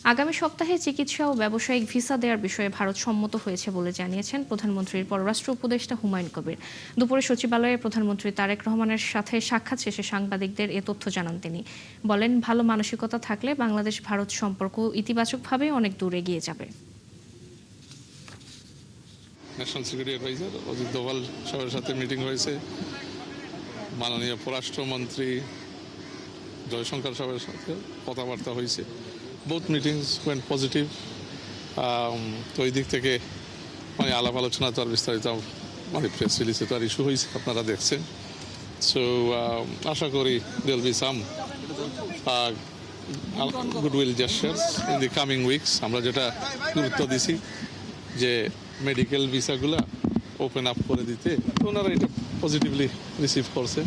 আগামী সপ্তাহে চিকিৎসা ও ব্যবসায়িক ভিসা দেওয়ার বিষয়ে ভারত সম্মত হয়েছে বলে জানিয়েছেন প্রধানমন্ত্রীর পররাষ্ট্র উপদেষ্টা হুমায়ুন কবির। দুপুরে সচিবালয়ে প্রধানমন্ত্রী তারেক রহমানের সাথে সাক্ষাৎ শেষে সাংবাদিকদের এ তথ্য জানান তিনি। বলেন, ভালো মানসিকতা থাকলে বাংলাদেশ ভারত সম্পর্ক ইতিবাচকভাবে অনেক দূর এগিয়ে যাবে। National security adviser Ajit Doval সাহেবের সাথে মিটিং হয়েছে। মাননীয় পররাষ্ট্রমন্ত্রী জয়শঙ্কর সাহেবের সাথে কথাবার্তা হয়েছে। Both meetings went positive. তো এই দিক থেকে মানে আলাপ আলোচনা তো আর বিস্তারিত মানে প্রেস রিলিজে তো আর ইস্যু হয়েছে, আপনারা দেখছেন। সো আশা করি দেয়াল be some goodwill gestures in the coming weeks. আমরা যেটা গুরুত্ব দিছি যে মেডিকেল ভিসাগুলা ওপেন আপ করে দিতে, তো ওনারা এটা পজিটিভলি রিসিভ করছে।